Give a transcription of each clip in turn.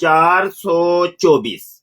424,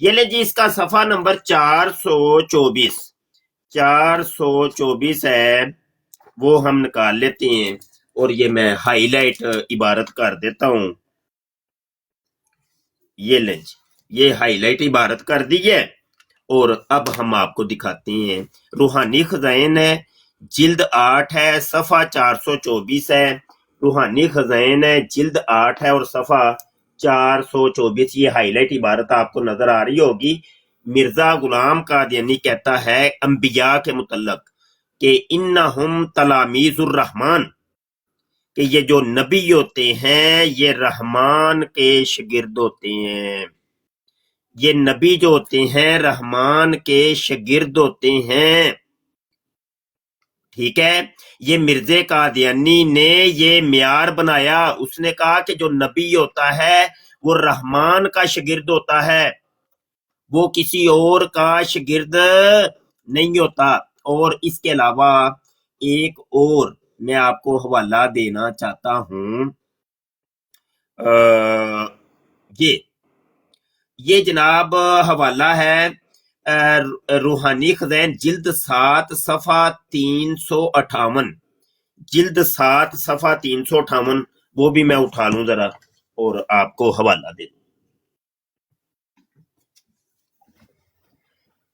یہ لیں جی اس کا صفحہ نمبر 424 ہے، وہ ہم نکال لیتے ہیں اور یہ میں ہائی لائٹ عبارت کر دیتا ہوں. یہ لیں جی یہ ہائی لائٹ عبارت کر دی ہے اور اب ہم آپ کو دکھاتے ہیں. روحانی خزائن ہے، جلد 8 ہے، صفحہ 424 ہے. روحانی خزائن ہے، جلد 8 ہے اور صفحہ 424. یہ ہائی لائٹ عبارت آپ کو نظر آ رہی ہوگی. مرزا غلام قادیانی کہتا ہے انبیاء کے متعلق کہ انہم تلامیذ الرحمن، کہ یہ جو نبی ہوتے ہیں یہ رحمان کے شاگرد ہوتے ہیں. یہ نبی جو ہوتے ہیں رحمان کے شاگرد ہوتے ہیں. ٹھیک ہے، یہ مرزا قادیانی نے یہ معیار بنایا. اس نے کہا کہ جو نبی ہوتا ہے وہ رحمان کا شاگرد ہوتا ہے، وہ کسی اور کا شاگرد نہیں ہوتا. اور اس کے علاوہ ایک اور میں آپ کو حوالہ دینا چاہتا ہوں. یہ جناب حوالہ ہے روحانی خزائن جلد 7 صفحہ 358. جلد 7 صفحہ 358 وہ بھی میں اٹھا لوں ذرا اور آپ کو حوالہ دے دوں.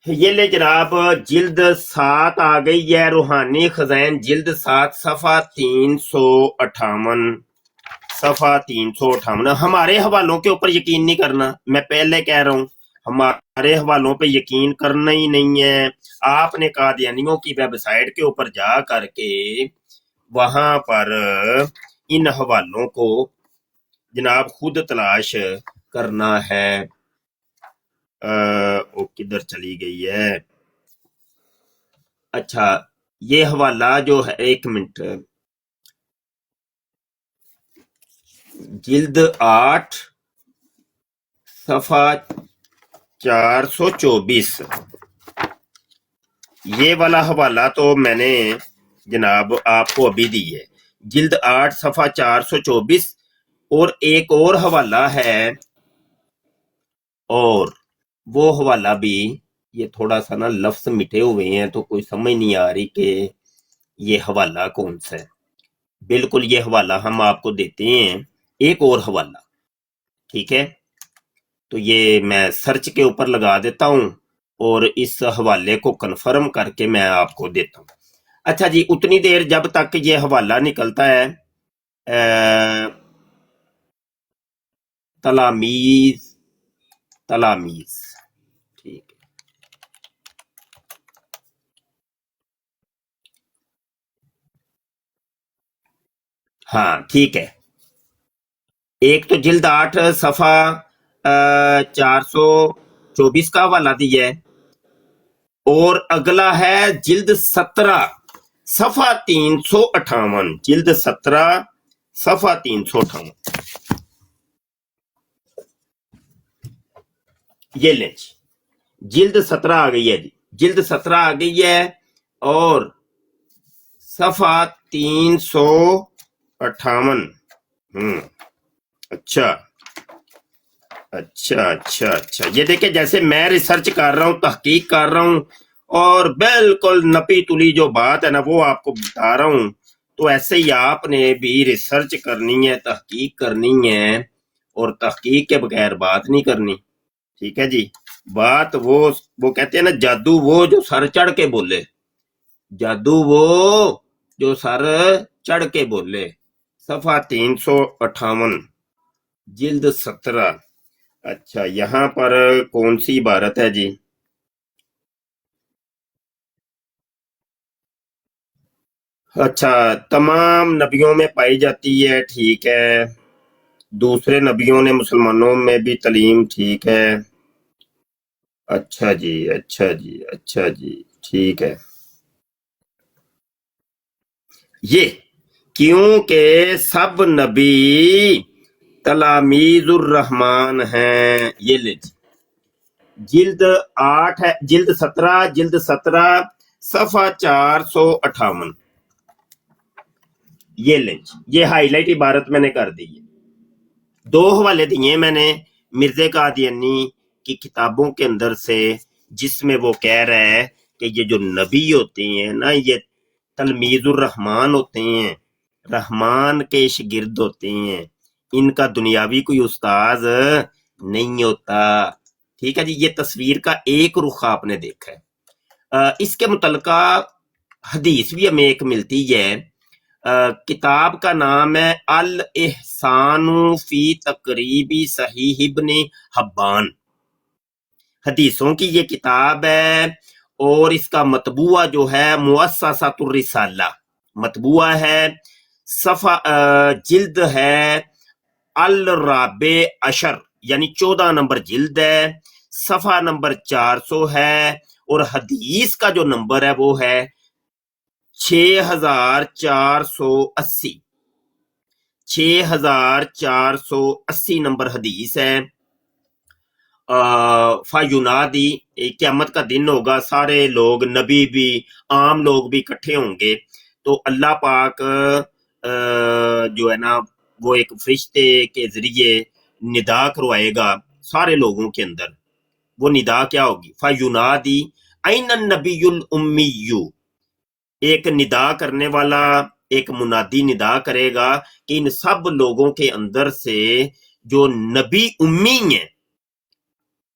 یہ لے جناب جلد 7 آ گئی ہے، روحانی خزائن جلد 7 صفحہ 358. ہمارے حوالوں کے اوپر یقین نہیں کرنا، میں پہلے کہہ رہا ہوں ہمارے حوالوں پہ یقین کرنا ہی نہیں ہے. آپ نے قادیانیوں کی ویب سائٹ کے اوپر جا کر کے وہاں پر ان حوالوں کو جناب خود تلاش کرنا ہے. کدھر چلی گئی ہے؟ اچھا یہ حوالہ جو ہے، ایک منٹ، جلد 8 صفحہ 424. یہ والا حوالہ تو میں نے جناب آپ کو ابھی دی ہے، جلد 8 صفحہ 424. اور ایک اور حوالہ ہے، اور وہ حوالہ بھی یہ تھوڑا سا نا لفظ مٹے ہوئے ہیں تو کوئی سمجھ نہیں آ رہی کہ یہ حوالہ کون سا ہے. بالکل یہ حوالہ ہم آپ کو دیتے ہیں، ایک اور حوالہ. ٹھیک ہے، تو یہ میں سرچ کے اوپر لگا دیتا ہوں اور اس حوالے کو کنفرم کر کے میں آپ کو دیتا ہوں. اچھا جی، اتنی دیر جب تک یہ حوالہ نکلتا ہے تلامیذ. ٹھیک ہے، ہاں ٹھیک ہے. ایک تو جلد 8 صفحہ 424 کا حوالہ دیا ہے، اور اگلا ہے جلد 17 صفحہ 358. جلد 17 صفحہ 358. یہ لیں جلد 17 آ گئی ہے جی، جلد 17 آ گئی ہے اور صفحہ 358. اچھا اچھا اچھا اچھا، یہ دیکھیں جیسے میں ریسرچ کر رہا ہوں، تحقیق کر رہا ہوں اور بالکل نپی تلی جو بات ہے نا وہ آپ کو بتا رہا ہوں، تو ایسے ہی آپ نے بھی ریسرچ کرنی ہے، تحقیق کرنی ہے، اور تحقیق کے بغیر بات نہیں کرنی. ٹھیک ہے جی، بات وہ کہتے ہیں نا جادو وہ جو سر چڑھ کے بولے، جادو وہ جو سر چڑھ کے بولے. صفحہ 358 جلد 17. اچھا یہاں پر کون سی عبارت ہے جی؟ اچھا، تمام نبیوں میں پائی جاتی ہے، ٹھیک ہے. دوسرے نبیوں نے مسلمانوں میں بھی تعلیم، ٹھیک ہے. اچھا جی اچھا جی اچھا جی ٹھیک ہے. یہ کیونکہ سب نبی تلامیذ الرحمن ہیں. یہ لے جلد 8 ہے، جلد 17 صفحہ 458. یہ لیں یہ ہائی لائٹ عبارت میں نے کر دی ہے. 2 حوالے دیے میں نے، مرزا قادیانی کی کتابوں کے اندر سے جس میں وہ کہہ رہا ہے کہ یہ جو نبی ہوتے ہیں نا یہ تلمیذ الرحمن ہوتے ہیں، رحمان کے شاگرد ہوتے ہیں، ان کا دنیاوی کوئی استاذ نہیں ہوتا۔ ٹھیک ہے جی، یہ تصویر کا ایک رخ آپ نے دیکھا ہے۔ اس کے متعلقہ حدیث بھی ہمیں ایک ملتی ہے، کتاب کا نام ہے الاحسان فی تقریب صحیح ابن حبان، حدیثوں کی یہ کتاب ہے، اور اس کا مطبوعہ جو ہے مؤسسۃ الرسالہ مطبوعہ ہے، صفحہ جلد ہے الرابع عشر یعنی 14 نمبر جلد ہے، صفحہ نمبر 400 ہے، اور حدیث کا جو نمبر ہے وہ ہے 6480 6480 نمبر حدیث ہے۔ فَيُنَادِي، قیامت کا دن ہوگا، سارے لوگ، نبی بھی، عام لوگ بھی اکٹھے ہوں گے، تو اللہ پاک جو ہے نا وہ ایک فرشتے کے ذریعے ندا کروائے گا سارے لوگوں کے اندر۔ وہ ندا کیا ہوگی؟ فَيُنَادِي أَيْنَ النَّبِيُّ الْأُمِّيُّ، ایک ندا کرنے والا، ایک منادی ندا کرے گا کہ ان سب لوگوں کے اندر سے جو نبی امی ہیں،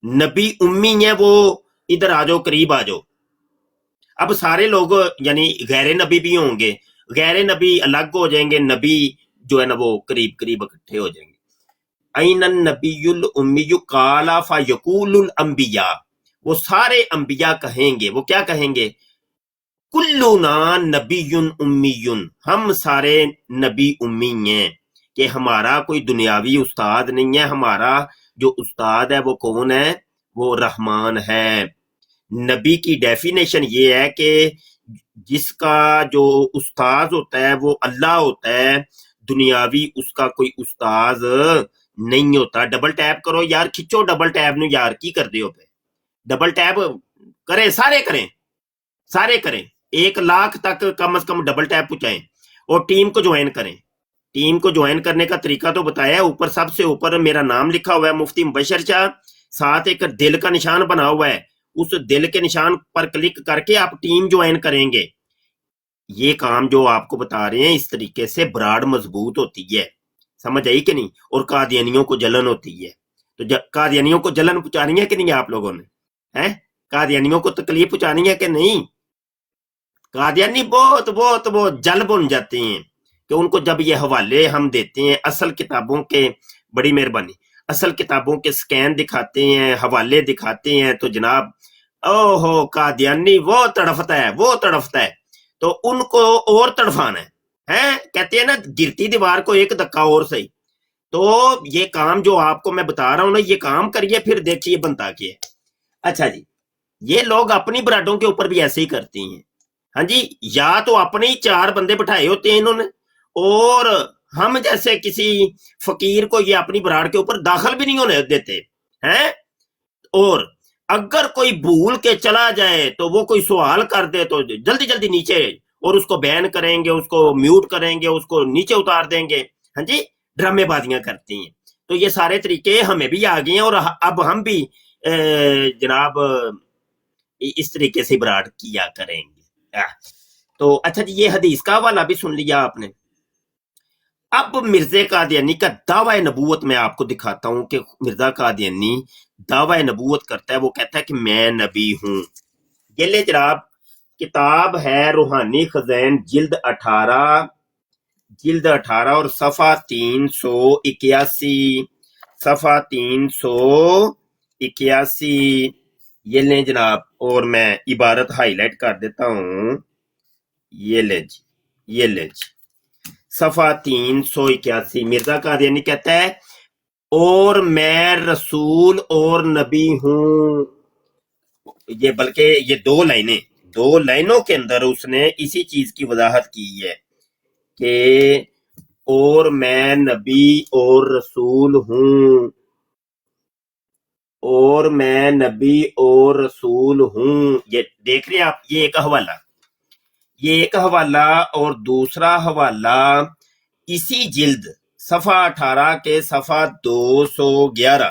نبی امی ہیں، وہ ادھر آ جاؤ، قریب آ جاؤ۔ اب سارے لوگ یعنی غیر نبی بھی ہوں گے، غیر نبی الگ ہو جائیں گے، نبی جو ہے نا وہ قریب قریب اکٹھے ہو جائیں گے۔ این النبی الامی قال فیقول الانبیاء، وہ سارے انبیاء کہیں گے، وہ کیا کہیں گے؟ کلنا نبی امی، ہم سارے نبی امی ہیں، کہ ہمارا کوئی دنیاوی استاد نہیں ہے، ہمارا جو استاد ہے وہ کون ہے؟ وہ رحمان ہے۔ نبی کی ڈیفینیشن یہ ہے کہ جس کا جو استاد ہوتا ہے وہ اللہ ہوتا ہے، دنیاوی اس کا کوئی استاد نہیں ہوتا۔ ڈبل ٹیپ کرو یار، کھچو ڈبل ٹیپ نو یار، کی کر دیو پہ؟ ڈبل ٹیپ کریں، سارے کریں، سارے کریں، 1,00,000 تک کم از کم ڈبل ٹیپ پہنچائیں، اور ٹیم کو جوائن کریں۔ ٹیم کو جوائن کرنے کا طریقہ تو بتایا ہے، اوپر سب سے اوپر میرا نام لکھا ہوا ہے مفتی مبشر شاہ، ساتھ ایک دل کا نشان بنا ہوا ہے، اس دل کے نشان پر کلک کر کے آپ ٹیم جوائن کریں گے۔ یہ کام جو آپ کو بتا رہے ہیں اس طریقے سے براڈ مضبوط ہوتی ہے، سمجھ آئی کہ نہیں؟ اور قادیانیوں کو جلن ہوتی ہے، تو قادیانیوں کو جلن پہنچانی ہے کہ نہیں آپ لوگوں نے؟ قادیانیوں کو تکلیف پہنچانی ہے کہ نہیں؟ قادیانی بہت بہت بہت جل بن جاتے ہیں کہ ان کو جب یہ حوالے ہم دیتے ہیں اصل کتابوں کے، بڑی مہربانی، اصل کتابوں کے سکین دکھاتے ہیں، حوالے دکھاتے ہیں، تو جناب اوہو قادیانی وہ تڑفتا ہے، وہ تڑفتا ہے، تو ان کو اور تڑفانا ہے، کہتے ہیں نا گرتی دیوار کو ایک دھکا اور صحیح۔ تو یہ کام جو آپ کو میں بتا رہا ہوں نا، یہ کام کریے، پھر دیکھیے بنتا کیا ہے۔ اچھا جی، یہ لوگ اپنی براڈوں کے اوپر بھی ایسے ہی کرتے ہیں، ہاں جی، یا تو اپنے ہی 4 بندے بٹھائے ہوتے ہیں انہوں نے، اور ہم جیسے کسی فقیر کو یہ اپنی براڈ کے اوپر داخل بھی نہیں ہونے دیتے ہیں، اور اگر کوئی بھول کے چلا جائے تو وہ کوئی سوال کر دے تو جلدی جلدی نیچے، اور اس کو بین کریں گے، اس کو میوٹ کریں گے، اس کو نیچے اتار دیں گے، ہاں جی، ڈرامے بازیاں کرتی ہیں۔ تو یہ سارے طریقے ہمیں بھی آ گئے ہیں، اور اب ہم بھی جناب اس طریقے سے براڈ کیا کریں گے۔ تو اچھا جی، یہ حدیث کا حوالہ بھی سن لیا آپ نے۔ اب مرزا قادیانی کا دعوی نبوت میں آپ کو دکھاتا ہوں کہ مرزا قادیانی دعوی نبوت کرتا ہے، وہ کہتا ہے کہ میں نبی ہوں۔ یہ لے جناب، کتاب ہے روحانی خزین، جلد 18 اور صفحہ 381، صفحہ 381، یہ لیں جناب، اور میں عبارت ہائی لائٹ کر دیتا ہوں، یہ لے جی، یہ لے جی، صفحہ 381، مرزا قادیانی کہتا ہے اور میں رسول اور نبی ہوں۔ یہ بلکہ یہ 2 لائنوں کے اندر اس نے اسی چیز کی وضاحت کی ہے کہ اور میں نبی اور رسول ہوں، اور میں نبی اور رسول ہوں۔ یہ دیکھ رہے ہیں آپ، یہ ایک حوالہ، اور دوسرا حوالہ اسی جلد صفحہ 18 کے صفحہ 211،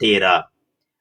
13,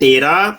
13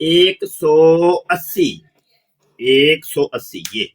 180, 180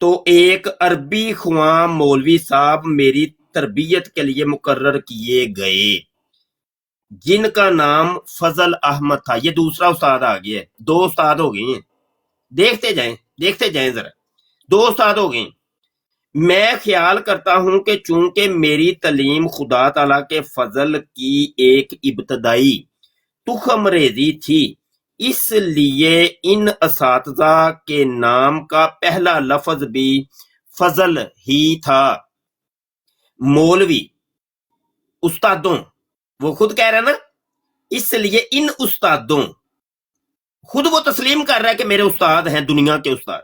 تو ایک عربی خواں مولوی صاحب میری تربیت کے لیے مقرر کیے گئے جن کا نام فضل احمد تھا. یہ دوسرا استاد آ گیا ہے, 2 استاد ہو گئے ہیں. دیکھتے جائیں ذرا, 2 استاد ہو گئے ہیں. میں خیال کرتا ہوں کہ چونکہ میری تعلیم خدا تعالیٰ کے فضل کی ایک ابتدائی تخم ریزی تھی, اس لیے ان اساتذہ کے نام کا پہلا لفظ بھی فضل ہی تھا. مولوی استادوں, وہ خود کہہ رہا ہے نا, اس لیے ان استادوں, خود وہ تسلیم کر رہا ہے کہ میرے استاد ہیں, دنیا کے استاد.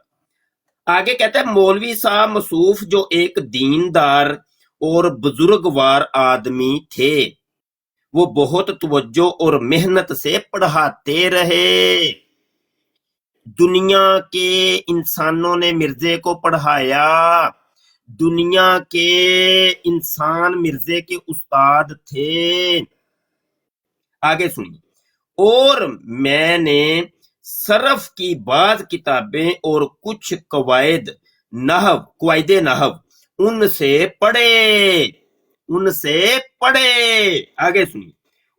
آگے کہتا ہے مولوی صاحب مصوف جو ایک دیندار اور بزرگوار آدمی تھے, وہ بہت توجہ اور محنت سے پڑھاتے رہے. دنیا کے انسانوں نے مرزے کو پڑھایا, دنیا کے انسان مرزے کے استاد تھے. آگے سنیے, اور میں نے صرف کی بعض کتابیں اور کچھ قواعد نحو ان سے پڑھے. آگے سنیے,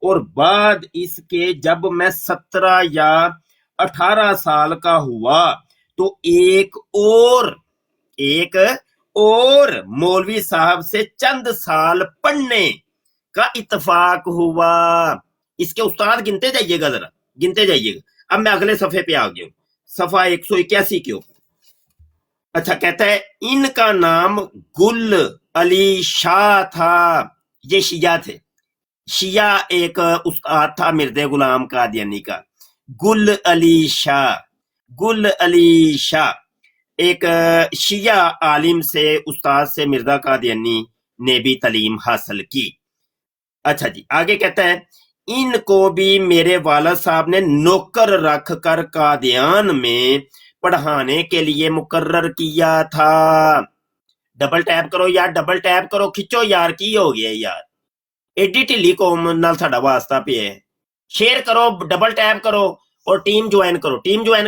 اور بعد اس کے جب میں 17 یا 18 سال کا ہوا تو ایک اور مولوی صاحب سے چند سال پڑھنے کا اتفاق ہوا. اس کے استاد گنتے جائیے گا, ذرا گنتے جائیے گا. اب میں اگلے صفحے پہ آ گیا ہوں, صفحہ 181 کے اوپر. اچھا, کہتا ہے ان کا نام گل علی شاہ تھا. یہ شیعہ تھے, شیعہ ایک استاد تھا مرزا غلام قادیانی کا, گل علی شاہ ایک شیعہ عالم سے, استاد سے مرزا قادیانی نے بھی تعلیم حاصل کی. اچھا جی, آگے کہتا ہے ان کو بھی میرے والد صاحب نے نوکر رکھ کر قادیان میں پڑھانے کے لیے مقرر کیا تھا. ڈبل ٹیپ کرو یار, ڈبل ٹیپ کرو, کھچو یار, کی ہو گیا یار, ایڈی ٹھلی قوم نال ساڈا واسطہ پہ ہے. شیئر کرو, ڈبل ٹیپ کرو اور ٹیم جوائن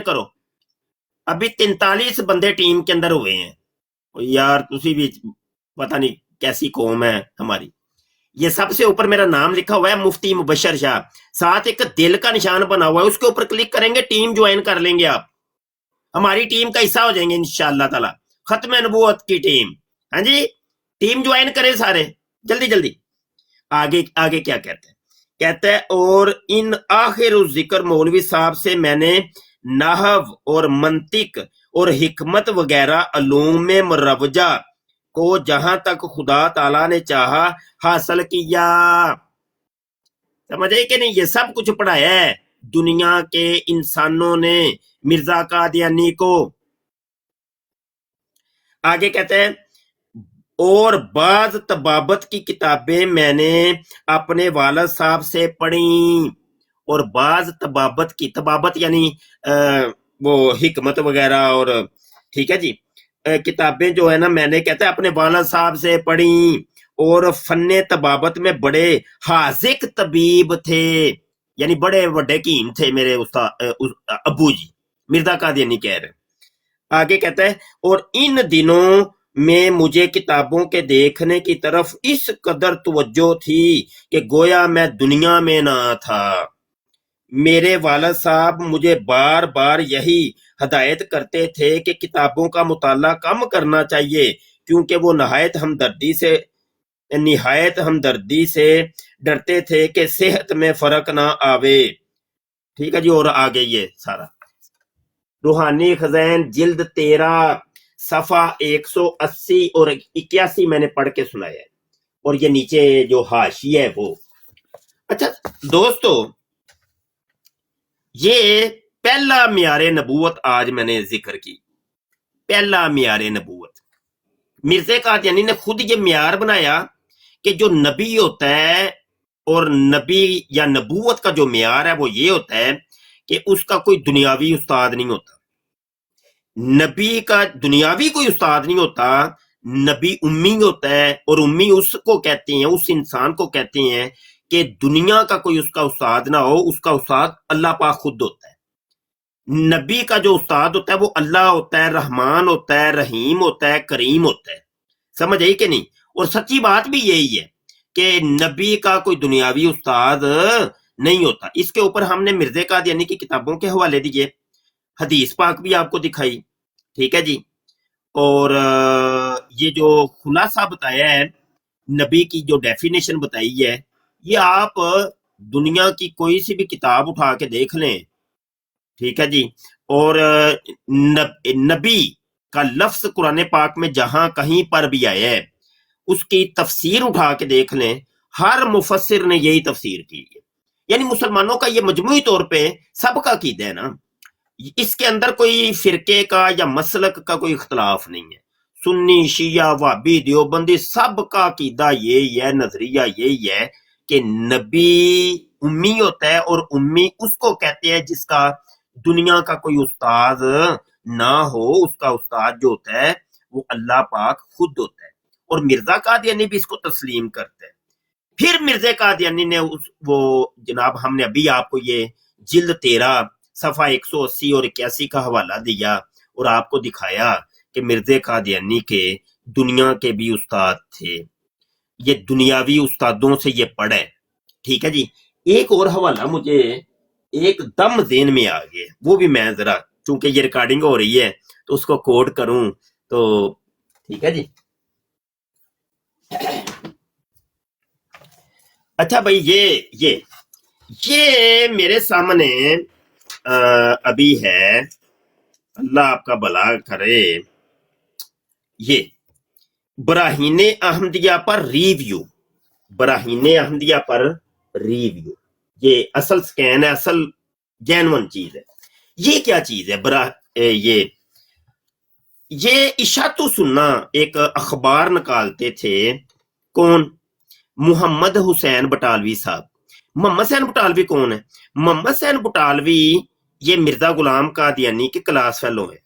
کرو. ابھی 43 بندے ٹیم کے اندر ہوئے ہیں یار. تسی بھی پتہ نہیں کیسی قوم ہے ہماری. یہ سب سے اوپر میرا نام لکھا ہوا ہے مفتی مبشر شاہ, ساتھ ایک دل کا نشان بنا ہوا ہے, اس کے اوپر کلک کریں گے, ٹیم جوائن کر لیں گے, آپ ہماری ٹیم کا حصہ ہو جائیں گے انشاءاللہ تعالی. ختم نبوت کی ٹیم, ہاں جی, ٹیم جوائن کریں سارے جلدی. آگے کیا کہتا ہے اور ان آخر الذکر مولوی صاحب سے میں نے نحو اور منطق اور حکمت وغیرہ علوم مروجہ کو جہاں تک خدا تعالیٰ نے چاہا حاصل کیا. سمجھے کہ نہیں, یہ سب کچھ پڑھایا ہے دنیا کے انسانوں نے مرزا قادیانی کو. آگے کہتے ہیں اور بعض طبابت کی کتابیں میں نے اپنے والد صاحب سے پڑھی, اور بعض طبابت یعنی وہ حکمت وغیرہ, اور ٹھیک ہے جی, کتابیں جو ہے نا میں نے کہتا ہے اپنے والد صاحب سے پڑھی, اور فن طبابت میں بڑے حاذق طبیب تھے, یعنی بڑے وڈے کیم تھے میرے استاد ابو جی مرزا قادیانی کہہ رہے. آگے کہتا ہے اور ان دنوں میں مجھے کتابوں کے دیکھنے کی طرف اس قدر توجہ تھی کہ گویا میں دنیا میں نہ تھا. میرے والد صاحب مجھے بار بار یہی ہدایت کرتے تھے کہ کتابوں کا مطالعہ کم کرنا چاہیے, کیونکہ وہ نہایت ہمدردی سے ڈرتے تھے کہ صحت میں فرق نہ آوے. ٹھیک ہے جی, اور آگے یہ سارا روحانی خزین جلد 13 صفحہ 180 اور 81 میں نے پڑھ کے سنایا ہے, اور یہ نیچے جو حاشیہ ہے وہ. اچھا دوستو, یہ پہلا معیار نبوت آج میں نے ذکر کی. پہلا معیار نبوت مرزا قادیانی نے خود یہ معیار بنایا کہ جو نبی ہوتا ہے, اور نبی یا نبوت کا جو معیار ہے وہ یہ ہوتا ہے کہ اس کا کوئی دنیاوی استاد نہیں ہوتا. نبی کا دنیاوی کوئی استاد نہیں ہوتا, نبی امی ہوتا ہے, اور امی اس کو کہتے ہیں, اس انسان کو کہتے ہیں کہ دنیا کا کوئی اس کا استاد نہ ہو, اس کا استاد اللہ پاک خود ہوتا ہے. نبی کا جو استاد ہوتا ہے وہ اللہ ہوتا ہے، رحمان ہوتا ہے، رحیم ہوتا ہے، کریم ہوتا ہے. سمجھ آئی کہ نہیں؟ اور سچی بات بھی یہی ہے کہ نبی کا کوئی دنیاوی استاد نہیں ہوتا. اس کے اوپر ہم نے مرزا قادیانی کی کتابوں کے حوالے دیے، حدیث پاک بھی آپ کو دکھائی. ٹھیک ہے جی. اور یہ جو خلاصہ بتایا ہے، نبی کی جو ڈیفینیشن بتائی ہے، یہ آپ دنیا کی کوئی سی بھی کتاب اٹھا کے دیکھ لیں. ٹھیک ہے جی. اور نبی کا لفظ قرآن پاک میں جہاں کہیں پر بھی آیا ہے، اس کی تفسیر اٹھا کے دیکھ لیں، ہر مفسر نے یہی تفسیر کی ہے. یعنی مسلمانوں کا یہ مجموعی طور پہ سب کا عقیدہ ہے نا، اس کے اندر کوئی فرقے کا یا مسلک کا کوئی اختلاف نہیں ہے. سنی، شیعہ، وہابی، دیوبندی، سب کا عقیدہ یہی ہے، نظریہ یہی ہے کہ نبی امی ہوتا ہے، اور امی اس کو کہتے ہیں جس کا دنیا کا کوئی استاد نہ ہو. اس کا استاد جو ہوتا ہے وہ اللہ پاک خود ہوتا ہے. اور مرزا قادیانی بھی اس کو تسلیم کرتے ہیں. پھر مرزا قادیانی نے وہ جناب ہم نے ابھی آپ کو یہ جلد 13 صفحہ 180 اور 81 کا حوالہ دیا اور آپ کو دکھایا کہ مرزا قادیانی کے دنیا کے بھی استاد تھے، یہ دنیاوی استادوں سے یہ پڑھے. ٹھیک ہے جی. ایک اور حوالہ مجھے ایک دم ذہن میں آ گیا، وہ بھی میں ذرا چونکہ یہ ریکارڈنگ ہو رہی ہے تو اس کو کوڈ کروں تو ٹھیک ہے جی. اچھا بھائی، یہ میرے سامنے ابھی ہے، اللہ آپ کا بھلا کرے، یہ براہین احمدیہ پر ریویو، براہین احمدیہ پر ریویو، یہ اصل سکین ہے، اصل جینون چیز ہے. یہ کیا چیز ہے؟ یہ اشاعت سننا ایک اخبار نکالتے تھے. کون؟ محمد حسین بٹالوی صاحب. محمد حسین بٹالوی کون ہے؟ محمد حسین بٹالوی یہ مرزا غلام قادیانی کے کلاس فیلو ہیں،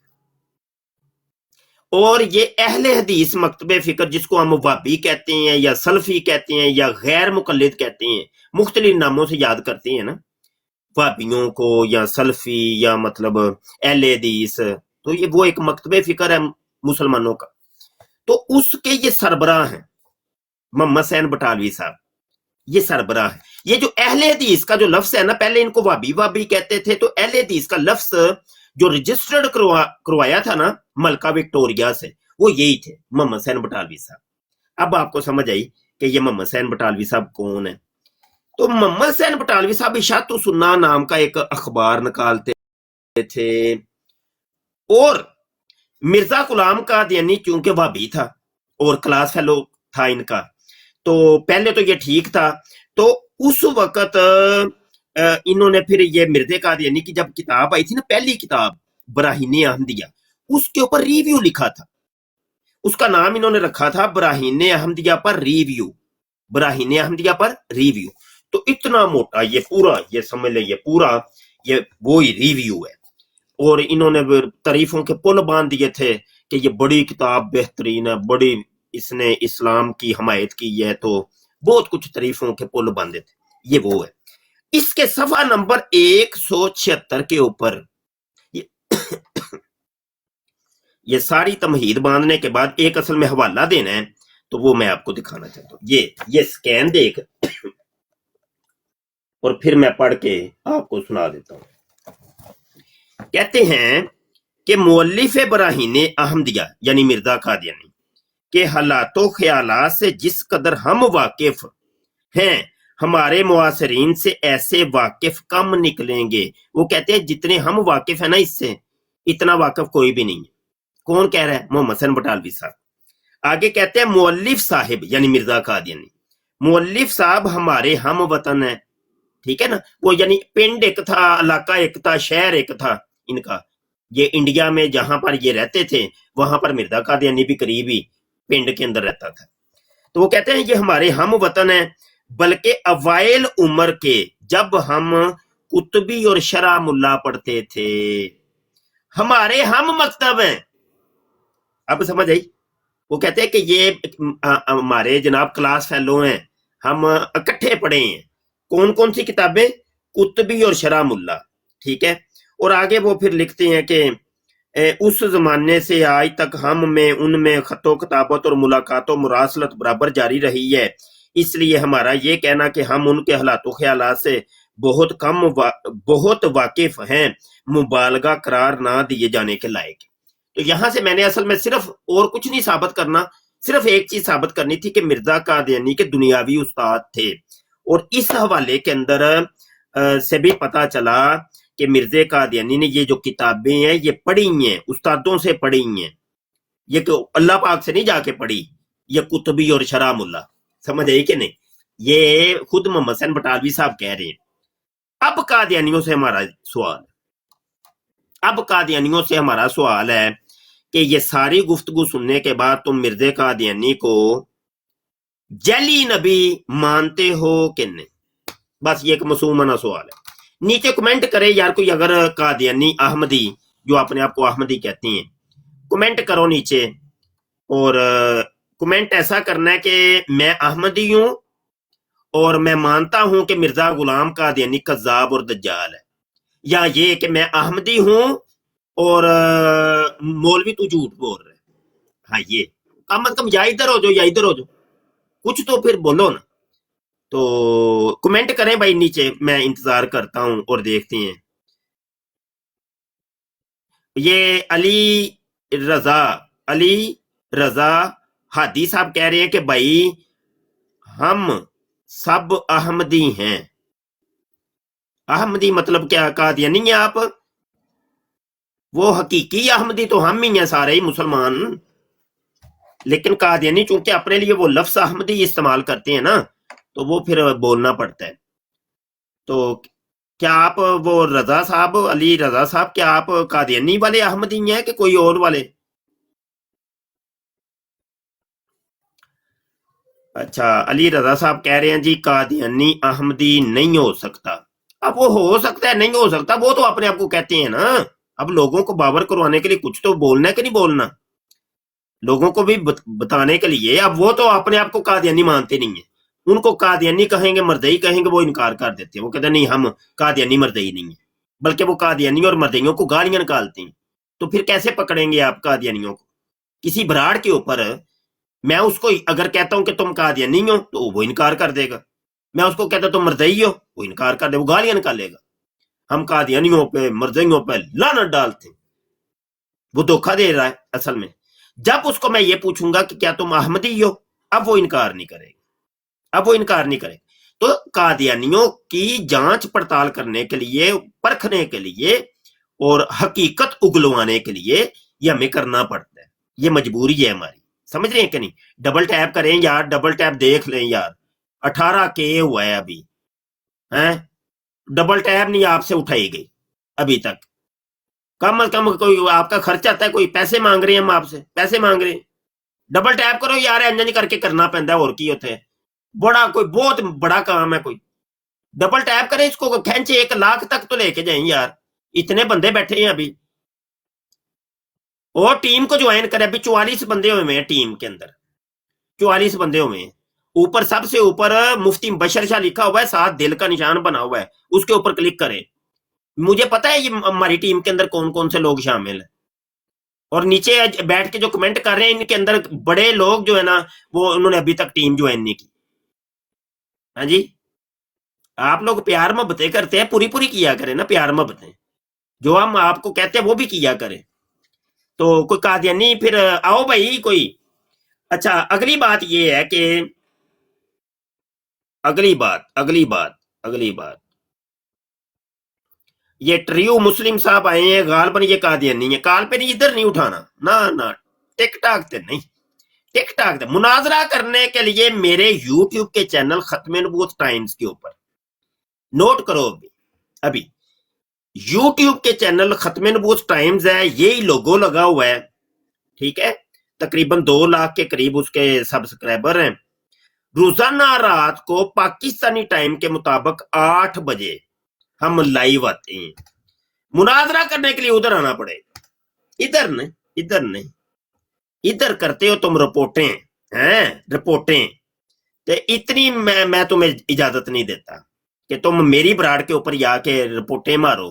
اور یہ اہل حدیث مکتب فکر، جس کو ہم وہابی کہتے ہیں یا سلفی کہتے ہیں یا غیر مقلد کہتے ہیں، مختلف ناموں سے یاد کرتے ہیں نا وہابیوں کو یا سلفی یا مطلب اہل حدیث. تو یہ وہ ایک مکتب فکر ہے مسلمانوں کا. تو اس کے یہ سربراہ ہیں محمد حسین بٹالوی صاحب، یہ سربراہ ہے. یہ جو اہل حدیث کا جو لفظ ہے نا، پہلے ان کو وہابی کہتے تھے، تو اہل حدیث کا لفظ جو رجسٹرڈ کروایا تھا نا ملکہ وکٹوریا سے، وہ یہی تھے، محمد حسین بٹالوی صاحب. اب آپ کو سمجھ آئی کہ یہ محمد حسین بٹالوی صاحب کون ہے. تو محمد حسین بٹالوی صاحب اشاعت سننا نام کا ایک اخبار نکالتے تھے، اور مرزا غلام قادیانی چونکہ وہابی تھا اور کلاس فیلو تھا ان کا، تو پہلے تو یہ ٹھیک تھا. تو اس وقت انہوں نے پھر یہ مرزا قادیانی کی جب کتاب آئی تھی نا، پہلی کتاب براہین احمدیہ، اس کے اوپر ریویو لکھا تھا. اس کا نام انہوں نے رکھا تھا براہین احمدیہ پر ریویو، براہین احمدیہ پر ریویو. تو اتنا موٹا یہ پورا، یہ سمجھ لیں یہ پورا یہ وہی ریویو ہے. اور انہوں نے تعریفوں کے پل باندھ دیے تھے کہ یہ بڑی کتاب بہترین ہے، بڑی اس نے اسلام کی حمایت کی ہے، تو بہت کچھ تعریفوں کے پل باندھے تھے. یہ وہ ہے. اس کے صفحہ نمبر 176 کے اوپر یہ ساری تمہید باندھنے کے بعد ایک اصل میں حوالہ دینا ہے، تو وہ میں آپ کو دکھانا چاہتا ہوں. یہ سکین دیکھ اور پھر میں پڑھ کے آپ کو سنا دیتا ہوں. کہتے ہیں کہ مؤلف براہین احمدیہ یعنی مرزا قادیانی کے حالات و خیالات سے جس قدر ہم واقف ہیں، ہمارے معاصرین سے ایسے واقف کم نکلیں گے. وہ کہتے ہیں جتنے ہم واقف ہیں نا اس سے، اتنا واقف کوئی بھی نہیں ہے. کون کہہ رہا ہے؟ محمد حسین بٹالوی صاحب. آگے کہتے ہیں مؤلف صاحب یعنی مرزا قادیانی، مؤلف صاحب ہمارے ہم وطن ہیں. ٹھیک ہے نا، وہ یعنی پنڈ ایک تھا، علاقہ ایک تھا، شہر ایک تھا ان کا. یہ انڈیا میں جہاں پر یہ رہتے تھے وہاں پر مرزا قادیانی بھی قریبی پنڈ کے اندر رہتا تھا. تو وہ کہتے ہیں یہ ہمارے ہم وطن ہیں، بلکہ اوائل عمر کے جب ہم قطبی اور شرح ملا پڑھتے تھے، ہمارے ہم مکتب ہیں. اب سمجھ آئی؟ وہ کہتے ہیں کہ یہ ہمارے جناب کلاس فیلو ہیں، ہم اکٹھے پڑھے ہیں. کون کون سی کتابیں؟ قطبی اور شرح ملا. ٹھیک ہے. اور آگے وہ پھر لکھتے ہیں کہ اس زمانے سے آج تک ہم میں ان میں خط و کتابت اور ملاقات و مراسلت برابر جاری رہی ہے، اس لیے ہمارا یہ کہنا کہ ہم ان کے حالات و خیالات سے بہت واقف ہیں مبالغہ قرار نہ دیے جانے کے لائق۔ تو یہاں سے میں نے اصل میں صرف اور کچھ نہیں ثابت کرنا، صرف ایک چیز ثابت کرنی تھی کہ مرزا قادیانی کے دنیاوی استاد تھے، اور اس حوالے کے اندر سے بھی پتا چلا کہ مرزا قادیانی نے یہ جو کتابیں ہیں یہ پڑھی ہیں، استادوں سے پڑھی ہیں، یہ کہ اللہ پاک سے نہیں جا کے پڑھی، یہ قطبی اور شرح ملا، سمجھ آئی کہ نہیں؟ یہ خود محمد حسین بٹالوی صاحب کہہ رہے ہیں۔ اب قادیانیوں سے ہمارا سوال ہے کہ یہ ساری گفتگو سننے کے بعد تم مرزا قادیانی کو جعلی نبی مانتے ہو کہ نہیں؟ بس یہ ایک معصومانہ سوال ہے۔ نیچے کمنٹ کرے یار کوئی، اگر قادیانی احمدی جو اپنے آپ کو احمدی کہتے ہیں، کمنٹ کرو نیچے، اور کمنٹ ایسا کرنا ہے کہ میں احمدی ہوں اور میں مانتا ہوں کہ مرزا غلام قادیانی کذاب اور دجال ہے، یا یہ کہ میں احمدی ہوں اور مولوی تو جھوٹ بول رہے۔ ہاں، یہ کم از کم یا ادھر ہو جاؤ، کچھ تو پھر بولو نا۔ تو کمنٹ کریں بھائی نیچے، میں انتظار کرتا ہوں اور دیکھتے ہیں۔ یہ علی رضا ہادی صاحب کہہ رہے ہیں کہ بھائی ہم سب احمدی ہیں۔ احمدی مطلب کیا؟ قادیانی ہیں آپ؟ وہ حقیقی احمدی تو ہم ہی ہیں سارے ہی مسلمان، لیکن قادیانی چونکہ اپنے لیے وہ لفظ احمدی استعمال کرتے ہیں نا، تو وہ پھر بولنا پڑتا ہے۔ تو کیا آپ وہ رضا صاحب، علی رضا صاحب، کیا آپ قادیانی والے احمدی ہیں کہ کوئی اور والے؟ اچھا، علی رضا صاحب کہہ رہے ہیں جی قادیانی احمدی نہیں ہو سکتا۔ اب وہ ہو سکتا ہے، نہیں ہو سکتا، وہ تو اپنے آپ کو کہتے ہیں نا۔ اب لوگوں کو باور کروانے کے لیے کچھ تو بولنا ہے کہ نہیں بولنا، لوگوں کو بھی بتانے کے لیے۔ اب وہ تو اپنے آپ کو قادیانی مانتے نہیں ہیں، ان کو قادیانی کہیں گے، مردئی کہیں گے، وہ انکار کر دیتے ہیں، وہ کہتے ہیں نہیں ہم قادیانی مردئی نہیں ہیں، بلکہ وہ قادیانی اور مردئیوں کو گالیاں نکالتے ہیں۔ تو پھر کیسے پکڑیں گے آپ قادیانیوں کو؟ کسی براڑ کے اوپر میں اس کو اگر کہتا ہوں کہ تم قادیانی ہو تو وہ انکار کر دے گا، میں اس کو کہتا تم مردئی ہو، وہ انکار کر دے، وہ گالیاں نکالے گا۔ ہم قادیانیوں پہ، مردئیوں پہ لعنت ڈالتے ہیں، وہ دھوکہ دے رہا ہے اصل میں۔ جب اس کو میں یہ پوچھوں گا کہ کیا تم احمدی ہو، اب وہ انکار نہیں کرے گا، تو قادیانیوں کی جانچ پڑتال کرنے کے لیے، پرکھنے کے لیے اور حقیقت اگلوانے کے لیے یہ ہمیں کرنا پڑتا ہے، یہ مجبوری ہے ہماری، سمجھ رہے ہیں کہ نہیں؟ ڈبل ٹیپ کریں یار، ڈبل ٹیپ دیکھ لیں یار، 18 کے ہوا ہے ابھی، ڈبل ٹیپ نہیں آپ سے اٹھائی گئی ابھی تک۔ کم از کم کوئی آپ کا خرچ آتا ہے، کوئی پیسے مانگ رہے ہیں، ہم آپ سے پیسے مانگ رہے ہیں، ڈبل ٹیپ کرو یار، انجن کر کے کرنا پہنتا ہے، اور کی ہوتے ہیں بڑا، کوئی بہت بڑا کام ہے، کوئی ڈبل ٹیپ کریں، اس کو کھینچے 1 لاکھ تک تو لے کے جائیں یار، اتنے بندے بیٹھے ہیں ابھی، اور ٹیم کو جوائن کرے، ابھی 44 بندے ہوئے ہیں ٹیم کے اندر، 44 بندے ہوئے ہیں، اوپر سب سے اوپر مفتی بشر شاہ لکھا ہوا ہے، 7 دل کا نشان بنا ہوا ہے، اس کے اوپر کلک کریں، مجھے پتا ہے یہ ہماری ٹیم کے اندر کون کون سے لوگ شامل ہیں، اور نیچے بیٹھ کے جو کمنٹ کر رہے ہیں ان کے اندر بڑے لوگ جو ہے نا، وہ انہوں نے ابھی تک ٹیم جوائن نہیں کی۔ ہاں جی، آپ لوگ پیار محبتیں کرتے ہیں، پوری کیا کریں نا پیار محبتیں، جو ہم آپ کو کہتے ہیں وہ بھی کیا کریں۔ تو کوئی قادیانی پھر آؤ بھائی کوئی۔ اچھا، اگلی بات یہ ہے کہ اگلی بات یہ ٹریو مسلم صاحب آئے ہیں، غالباً یہ قادیانی ہے، کال پہ نہیں، ادھر نہیں اٹھانا، نہ ٹک ٹاک تے نہیں، ٹک ٹاک تے مناظرہ کرنے کے لیے میرے یوٹیوب کے چینل ختم نبوت ٹائمز کے اوپر نوٹ کرو، ابھی یوٹیوب کے چینل ختم نبوت ٹائمز ہے، یہی لوگو لگا ہوا ہے، ٹھیک ہے، تقریباً 2 لاکھ کے قریب اس کے سبسکرائبر ہیں۔ روزانہ رات کو پاکستانی ٹائم کے مطابق 8 بجے ہم لائیو آتے ہیں، مناظرہ کرنے کے لیے ادھر آنا پڑے گا، ادھر نہیں، ادھر کرتے ہو تم رپورٹیں، تو اتنی میں تمہیں اجازت نہیں دیتا کہ تم میری براڑ کے اوپر جا کے رپورٹیں مارو،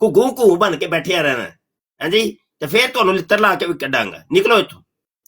ਘੂ ਬਣ ਕੇ ਬੈਠਿਆ ਰਹਿਣਾ, ਹਾਂਜੀ, ਤੇ ਫਿਰ ਤੁਹਾਨੂੰ ਲਿੱਤਰ ਲਾ ਕੇ ਵੀ ਕੱਢਾਂਗਾ, ਨਿਕਲੋ ਇੱਥੋਂ,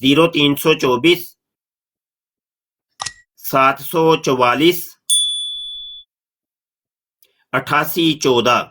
0324 744 8814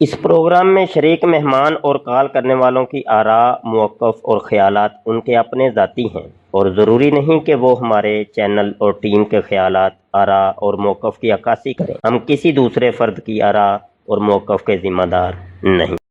اس پروگرام میں شریک مہمان اور کال کرنے والوں کی آراء، موقف اور خیالات ان کے اپنے ذاتی ہیں اور ضروری نہیں کہ وہ ہمارے چینل اور ٹیم کے خیالات، آراء اور موقف کی عکاسی کریں۔ ہم کسی دوسرے فرد کی آراء اور موقف کے ذمہ دار نہیں۔